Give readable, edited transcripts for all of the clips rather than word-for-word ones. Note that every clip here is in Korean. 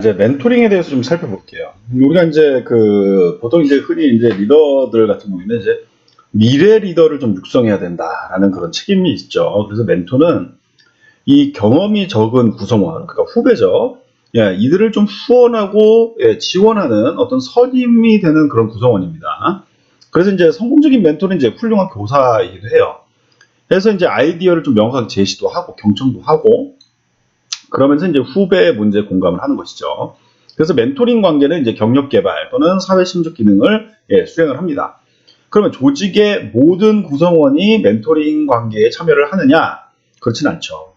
이제 멘토링에 대해서 좀 살펴볼게요. 우리가 이제 보통 이제 흔히 이제 리더들 같은 경우에는 이제 미래 리더를 좀 육성해야 된다라는 그런 책임이 있죠. 그래서 멘토는 이 경험이 적은 구성원, 그러니까 후배죠. 예, 이들을 좀 후원하고 지원하는 어떤 선임이 되는 그런 구성원입니다. 그래서 이제 성공적인 멘토는 이제 훌륭한 교사이기도 해요. 그래서 이제 아이디어를 좀 명확하게 제시도 하고 경청도 하고 그러면서 이제 후배의 문제에 공감을 하는 것이죠. 그래서 멘토링 관계는 이제 경력 개발 또는 사회 심적 기능을 수행을 합니다. 그러면 조직의 모든 구성원이 멘토링 관계에 참여를 하느냐? 그렇진 않죠.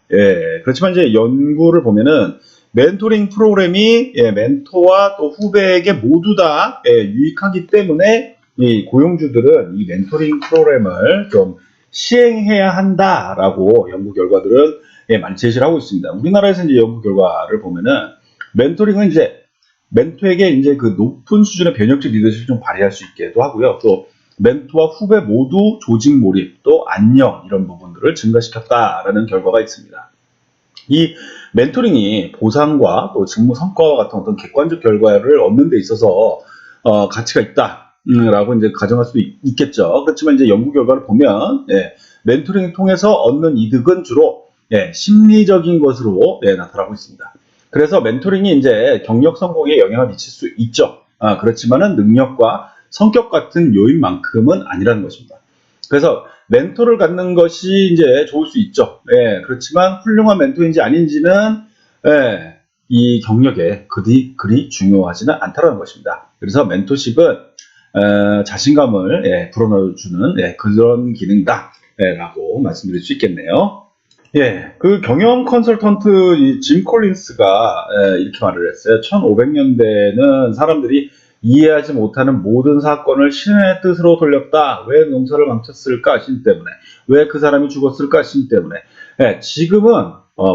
그렇지만 이제 연구를 보면은 멘토링 프로그램이 멘토와 또 후배에게 모두 다 유익하기 때문에 이 고용주들은 이 멘토링 프로그램을 좀 시행해야 한다라고 연구 결과들은 많이 제시를 하고 있습니다. 우리나라에서 이제 연구 결과를 보면은 멘토링은 이제 멘토에게 이제 그 높은 수준의 변혁적 리더십을 좀 발휘할 수 있게도 하고요. 또 멘토와 후배 모두 조직 몰입, 또 안녕 이런 부분들을 증가시켰다라는 결과가 있습니다. 이 멘토링이 보상과 또 직무 성과와 같은 어떤 객관적 결과를 얻는 데 있어서 가치가 있다라고 이제 가정할 수도 있겠죠. 그렇지만 이제 연구 결과를 보면 멘토링을 통해서 얻는 이득은 주로 심리적인 것으로 나타나고 있습니다. 그래서 멘토링이 이제 경력 성공에 영향을 미칠 수 있죠. 그렇지만은 능력과 성격 같은 요인만큼은 아니라는 것입니다. 그래서 멘토를 갖는 것이 이제 좋을 수 있죠. 그렇지만 훌륭한 멘토인지 아닌지는 이 경력에 그리 중요하지는 않다는 것입니다. 그래서 멘토십은 자신감을 불어넣어주는 그런 기능이다 라고 말씀드릴 수 있겠네요. 그 경영 컨설턴트 이 짐 콜린스가 이렇게 말을 했어요. 1500년대는 사람들이 이해하지 못하는 모든 사건을 신의 뜻으로 돌렸다. 왜 농사를 망쳤을까? 신 때문에. 왜 그 사람이 죽었을까? 신 때문에. 지금은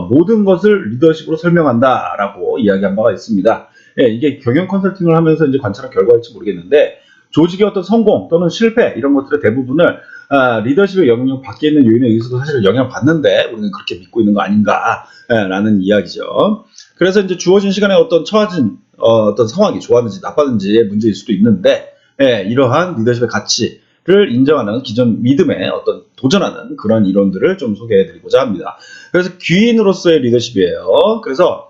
모든 것을 리더십으로 설명한다라고 이야기한 바가 있습니다. 이게 경영 컨설팅을 하면서 이제 관찰한 결과일지 모르겠는데 조직의 어떤 성공 또는 실패 이런 것들의 대부분을 리더십의 영향 밖에 있는 요인에 의해서도 사실 영향을 받는데 우리는 그렇게 믿고 있는 거 아닌가라는 이야기죠. 그래서 이제 주어진 시간에 어떤 처해진 어떤 상황이 좋았는지 나빴는지의 문제일 수도 있는데 이러한 리더십의 가치를 인정하는 기존 믿음에 어떤 도전하는 그런 이론들을 좀 소개해드리고자 합니다. 그래서 귀인으로서의 리더십이에요. 그래서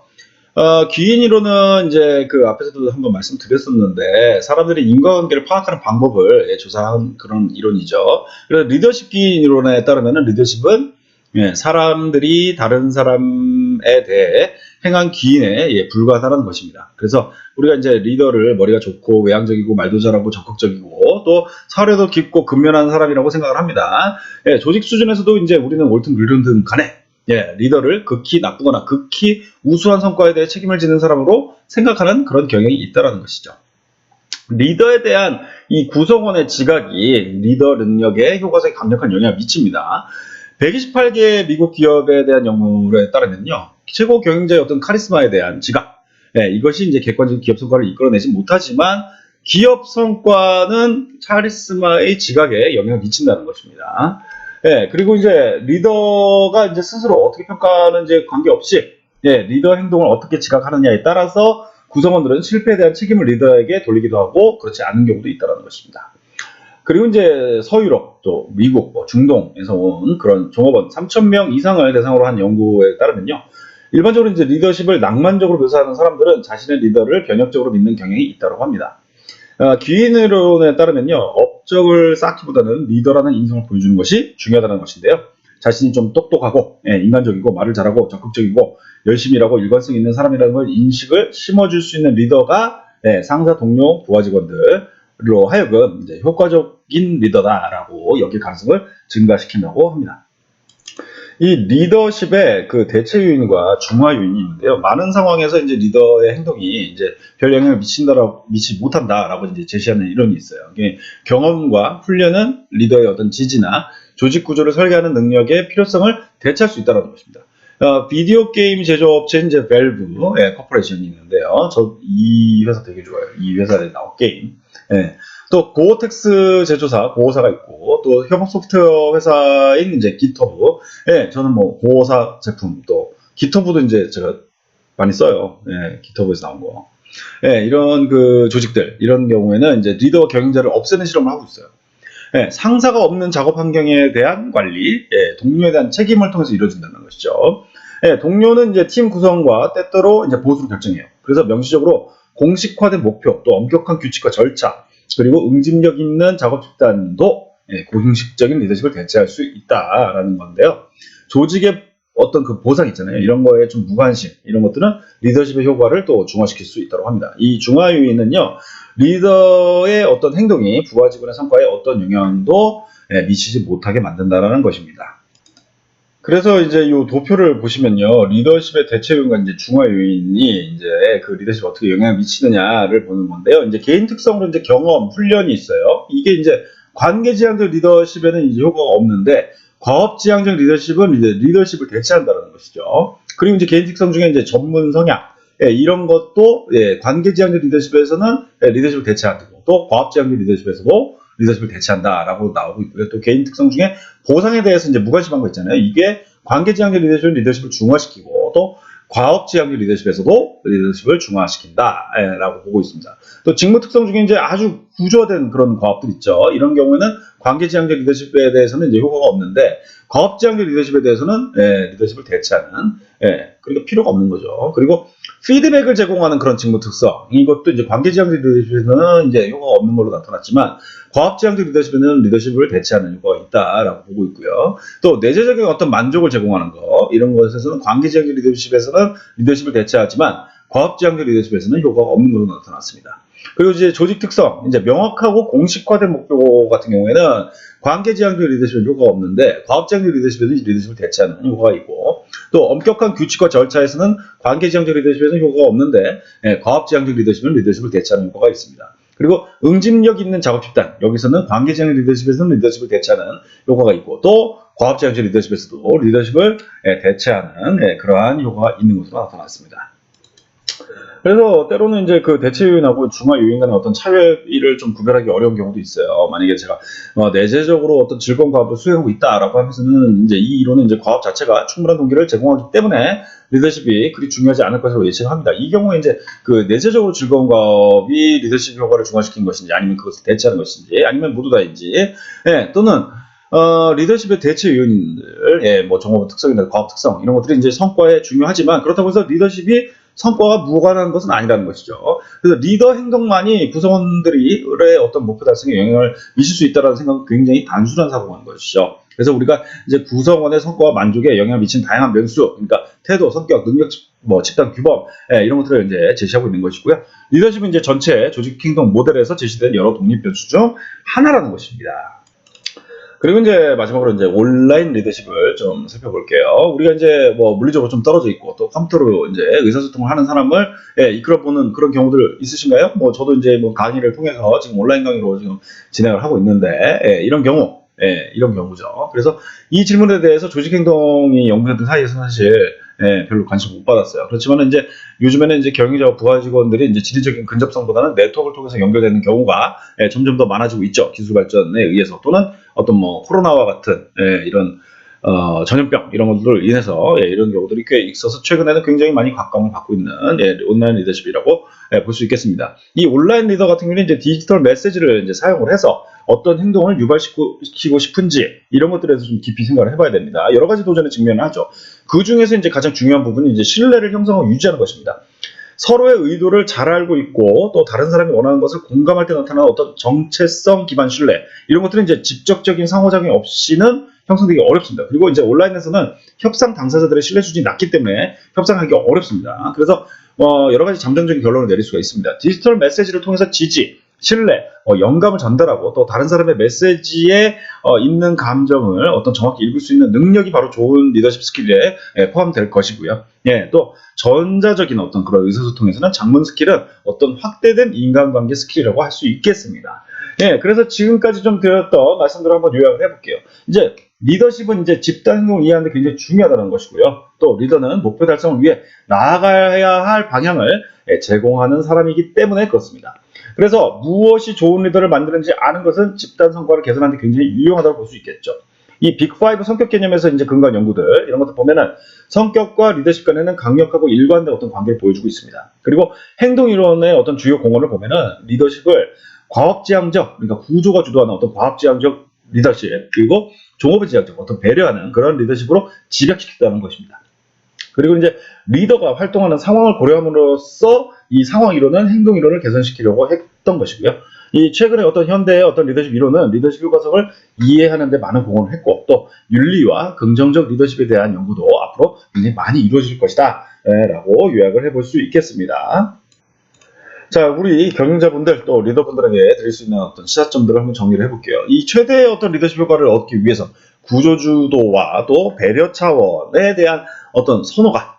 귀인이론은 이제 그 앞에서도 한번 말씀드렸었는데 사람들이 인과관계를 파악하는 방법을 조사한 그런 이론이죠. 그래서 리더십 귀인이론에 따르면 리더십은 사람들이 다른 사람에 대해 행한 기인에 불과하다는 것입니다. 그래서 우리가 이제 리더를 머리가 좋고 외향적이고 말도 잘하고 적극적이고 또 사회도 깊고 근면한 사람이라고 생각을 합니다. 조직 수준에서도 이제 우리는 옳든 그르든 간에 리더를 극히 나쁘거나 극히 우수한 성과에 대해 책임을 지는 사람으로 생각하는 그런 경향이 있다는 것이죠. 리더에 대한 이 구성원의 지각이 리더 능력에 효과적인 강력한 영향을 미칩니다. 128개 미국 기업에 대한 연구에 따르면요. 최고 경영자의 어떤 카리스마에 대한 지각. 이것이 이제 객관적인 기업 성과를 이끌어내지 못하지만 기업 성과는 카리스마의 지각에 영향을 미친다는 것입니다. 그리고 이제 리더가 이제 스스로 어떻게 평가하는지에 관계없이 리더 행동을 어떻게 지각하느냐에 따라서 구성원들은 실패에 대한 책임을 리더에게 돌리기도 하고 그렇지 않은 경우도 있다는 것입니다. 그리고 이제 서유럽, 또 미국, 중동에서 온 그런 종업원 3,000명 이상을 대상으로 한 연구에 따르면요. 일반적으로 이제 리더십을 낭만적으로 묘사하는 사람들은 자신의 리더를 변혁적으로 믿는 경향이 있다고 합니다. 귀인이론에 따르면요. 업적을 쌓기보다는 리더라는 인성을 보여주는 것이 중요하다는 것인데요. 자신이 좀 똑똑하고 인간적이고 말을 잘하고 적극적이고 열심히 일하고 일관성 있는 사람이라는 걸 인식을 심어줄 수 있는 리더가 상사, 동료, 부하 직원들로 하여금 이제 효과적인 리더다라고 여길 가능성을 증가시킨다고 합니다. 이 리더십의 그 대체 요인과 중화 요인이 있는데요. 많은 상황에서 이제 리더의 행동이 이제 별 영향을 미치지 못한다라고 이제 제시하는 이론이 있어요. 경험과 훈련은 리더의 어떤 지지나 조직 구조를 설계하는 능력의 필요성을 대체할 수 있다는 것입니다. 비디오 게임 제조업체인 이제 밸브 코퍼레이션이 있는데요. 이 회사 되게 좋아요. 이 회사에 나온 게임. 또 고어텍스 제조사 고어사가 있고 또 협업 소프트웨어 회사인 이제 기터브. 저는 뭐 고어사 제품 또 기터브도 이제 제가 많이 써요. 예, GitHub에서 나온 거. 예, 이런 그 조직들, 이런 경우에는 이제 리더와 경영자를 없애는 실험을 하고 있어요. 예, 상사가 없는 작업 환경에 대한 관리, 예, 동료에 대한 책임을 통해서 이루어진다는 것이죠. 예, 동료는 이제 팀 구성과 때때로 이제 보수를 결정해요. 그래서 명시적으로 공식화된 목표, 또 엄격한 규칙과 절차, 그리고 응집력 있는 작업 집단도 예, 공식적인 리더십을 대체할 수 있다라는 건데요. 조직의 어떤 그 보상 있잖아요. 이런 거에 좀 무관심, 이런 것들은 리더십의 효과를 또 중화시킬 수 있다고 합니다. 이 중화 요인은요, 리더의 어떤 행동이 부하 직원의 성과에 어떤 영향도 예, 미치지 못하게 만든다라는 것입니다. 그래서 이제 이 도표를 보시면요, 리더십의 대체 요인과 이제 중화 요인이 이제 그 리더십에 어떻게 영향을 미치느냐를 보는 건데요. 이제 개인 특성으로 이제 경험, 훈련이 있어요. 이게 이제 관계지향적 리더십에는 이제 효과가 없는데, 과업지향적 리더십은 이제 리더십을 대체한다는 것이죠. 그리고 이제 개인 특성 중에 이제 전문 성향, 예, 이런 것도 예, 관계지향적 리더십에서는 예, 리더십을 대체하고, 또 과업지향적 리더십에서도 리더십을 대체한다라고 나오고 있고요. 또 개인 특성 중에 보상에 대해서 이제 무관심한 거 있잖아요. 이게 관계지향적 리더십은 리더십을 중화시키고, 또 과업지향적 리더십에서도 리더십을 중화시킨다라고 보고 있습니다. 또 직무 특성 중에 이제 아주 구조화된 그런 과업들 있죠. 이런 경우에는 관계지향적 리더십에 대해서는 이제 효과가 없는데, 과업지향적 리더십에 대해서는 예, 리더십을 대체하는 예, 그러니까 필요가 없는 거죠. 그리고 피드백을 제공하는 그런 직무 특성, 이것도 이제 관계지향적 리더십에서는 이제 효과가 없는 걸로 나타났지만, 과업지향적 리더십에는 리더십을 대체하는 효과가 있다라고 보고 있고요. 또 내재적인 어떤 만족을 제공하는 거, 이런 것에서는 관계지향적 리더십에서는 리더십을 대체하지만, 과업지향적 리더십에서는 효과가 없는 걸로 나타났습니다. 그리고 이제 조직 특성, 이제 명확하고 공식화된 목표 같은 경우에는 관계지향적 리더십은 효과가 없는데, 과업지향적 리더십에는 리더십을 대체하는 효과가 있고, 또 엄격한 규칙과 절차에서는 관계지향적 리더십에는 효과가 없는데, 예, 과업지향적 리더십은 리더십을 대체하는 효과가 있습니다. 그리고 응집력 있는 작업 집단, 여기서는 관계지향적 리더십에서는 리더십을 대체하는 효과가 있고, 또 과업지향적 리더십에서도 리더십을 예, 대체하는 예, 그러한 효과가 있는 것으로 나타났습니다. 그래서 때로는 이제 그 대체 요인하고 중화 요인 간의 어떤 차이를 좀 구별하기 어려운 경우도 있어요. 만약에 제가 내재적으로 어떤 즐거운 과업을 수행하고 있다라고 하면서는 이제 이 이론은 이제 과업 자체가 충분한 동기를 제공하기 때문에 리더십이 그리 중요하지 않을 것으로 예측합니다. 이 경우에 이제 그 내재적으로 즐거운 과업이 리더십 효과를 중화시킨 것인지, 아니면 그것을 대체하는 것인지, 아니면 모두 다인지, 예, 또는 리더십의 대체 요인들, 예, 뭐 정보 특성이나 과업 특성, 이런 것들이 이제 성과에 중요하지만, 그렇다고 해서 리더십이 성과가 무관한 것은 아니라는 것이죠. 그래서 리더 행동만이 구성원들의 어떤 목표 달성에 영향을 미칠 수 있다는 생각은 굉장히 단순한 사고인 것이죠. 그래서 우리가 이제 구성원의 성과와 만족에 영향을 미친 다양한 변수, 그러니까 태도, 성격, 능력, 뭐 집단 규범, 예, 이런 것들을 이제 제시하고 있는 것이고요. 리더십은 이제 전체 조직 행동 모델에서 제시된 여러 독립 변수 중 하나라는 것입니다. 그리고 이제 마지막으로 이제 온라인 리더십을 좀 살펴볼게요. 우리가 이제 뭐 물리적으로 좀 떨어져 있고, 또 컴퓨터로 이제 의사소통을 하는 사람을 예, 이끌어보는 그런 경우들 있으신가요? 뭐 저도 이제 뭐 강의를 통해서 지금 온라인 강의로 지금 진행을 하고 있는데, 예, 이런 경우, 예, 이런 경우죠. 그래서 이 질문에 대해서 조직행동이 연구자들 사이에서 사실 예, 별로 관심 못 받았어요. 그렇지만 이제 요즘에는 이제 경영자와 부하 직원들이 이제 지리적인 근접성보다는 네트워크를 통해서 연결되는 경우가 예, 점점 더 많아지고 있죠. 기술 발전에 의해서, 또는 어떤 뭐 코로나와 같은 예, 이런 전염병 이런 것들로 인해서 예, 이런 경우들이 꽤 있어서 최근에는 굉장히 많이 각광을 받고 있는 예, 온라인 리더십이라고 예, 볼 수 있겠습니다. 이 온라인 리더 같은 경우는 이제 디지털 메시지를 이제 사용을 해서 어떤 행동을 유발시키고 싶은지, 이런 것들에 대해서 좀 깊이 생각을 해봐야 됩니다. 여러 가지 도전에 직면을 하죠. 그 중에서 이제 가장 중요한 부분이 이제 신뢰를 형성하고 유지하는 것입니다. 서로의 의도를 잘 알고 있고, 또 다른 사람이 원하는 것을 공감할 때 나타나는 어떤 정체성 기반 신뢰, 이런 것들은 이제 직접적인 상호작용이 없이는 형성되기 어렵습니다. 그리고 이제 온라인에서는 협상 당사자들의 신뢰 수준이 낮기 때문에 협상하기 어렵습니다. 그래서 여러 가지 잠정적인 결론을 내릴 수가 있습니다. 디지털 메시지를 통해서 지지, 신뢰, 영감을 전달하고, 또 다른 사람의 메시지에 있는 감정을 어떤 정확히 읽을 수 있는 능력이 바로 좋은 리더십 스킬에 포함될 것이고요. 예, 또 전자적인 어떤 그런 의사소통에서는 장문 스킬은 어떤 확대된 인간관계 스킬이라고 할 수 있겠습니다. 예, 그래서 지금까지 좀 드렸던 말씀들을 한번 요약을 해볼게요. 이제 리더십은 이제 집단 행동을 이해하는 데 굉장히 중요하다는 것이고요. 또 리더는 목표 달성을 위해 나아가야 할 방향을 제공하는 사람이기 때문에 그렇습니다. 그래서 무엇이 좋은 리더를 만드는지 아는 것은 집단 성과를 개선하는 데 굉장히 유용하다고 볼 수 있겠죠. 이 빅5 성격 개념에서 이제 근거한 연구들, 이런 것들 보면은 성격과 리더십 간에는 강력하고 일관된 어떤 관계를 보여주고 있습니다. 그리고 행동이론의 어떤 주요 공헌을 보면은 리더십을 과업지향적, 그러니까 구조가 주도하는 어떤 과업지향적 리더십, 그리고 종업지향적 어떤 배려하는 그런 리더십으로 집약시켰다는 것입니다. 그리고 이제 리더가 활동하는 상황을 고려함으로써 이 상황 이론은 행동 이론을 개선시키려고 했던 것이고요. 이 최근에 어떤 현대의 어떤 리더십 이론은 리더십 교과석을 이해하는 데 많은 공헌을 했고, 또 윤리와 긍정적 리더십에 대한 연구도 앞으로 굉장히 많이 이루어질 것이다 라고 요약을 해볼 수 있겠습니다. 자, 우리 경영자분들 또 리더분들에게 드릴 수 있는 어떤 시사점들을 한번 정리를 해볼게요. 이 최대의 어떤 리더십 효과를 얻기 위해서 구조주도와 또 배려 차원에 대한 어떤 선호가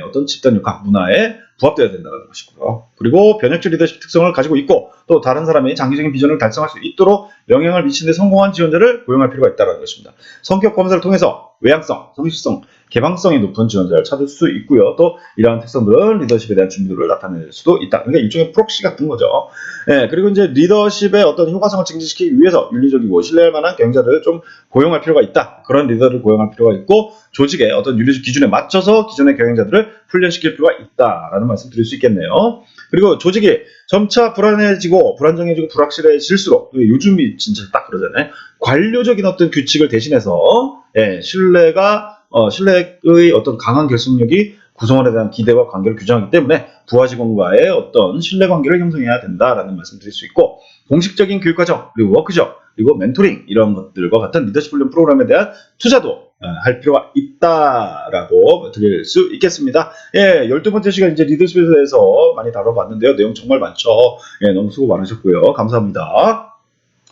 어떤 집단역학 문화에 부합되어야 된다는 것이고요. 그리고 변혁적 리더십 특성을 가지고 있고, 또 다른 사람이 장기적인 비전을 달성할 수 있도록 영향을 미치는 데 성공한 지원자를 고용할 필요가 있다는 것입니다. 성격 검사를 통해서 외향성, 성실성, 개방성이 높은 지원자를 찾을 수 있고요. 또 이러한 특성들은 리더십에 대한 준비도를 나타낼 수도 있다. 그러니까 일종의 프록시 같은 거죠. 그리고 이제 리더십의 어떤 효과성을 증진시키기 위해서 윤리적이고 신뢰할 만한 경영자들을 좀 고용할 필요가 있다. 그런 리더를 고용할 필요가 있고, 조직의 어떤 윤리적 기준에 맞춰서 기존의 경영자들을 훈련시킬 필요가 있다라는 말씀 드릴 수 있겠네요. 그리고 조직이 점차 불안해지고 불안정해지고 불확실해질수록, 요즘이 진짜 딱 그러잖아요. 관료적인 어떤 규칙을 대신해서 신뢰의 어떤 강한 결속력이 구성원에 대한 기대와 관계를 규정하기 때문에 부하 직원과의 어떤 신뢰 관계를 형성해야 된다라는 말씀 드릴 수 있고, 공식적인 교육과정, 그리고 워크숍, 그리고 멘토링, 이런 것들과 같은 리더십 훈련 프로그램에 대한 투자도 할 필요가 있다라고 드릴 수 있겠습니다. 12번째 시간 이제 리더십에 대해서 많이 다뤄봤는데요. 내용 정말 많죠. 너무 수고 많으셨고요. 감사합니다.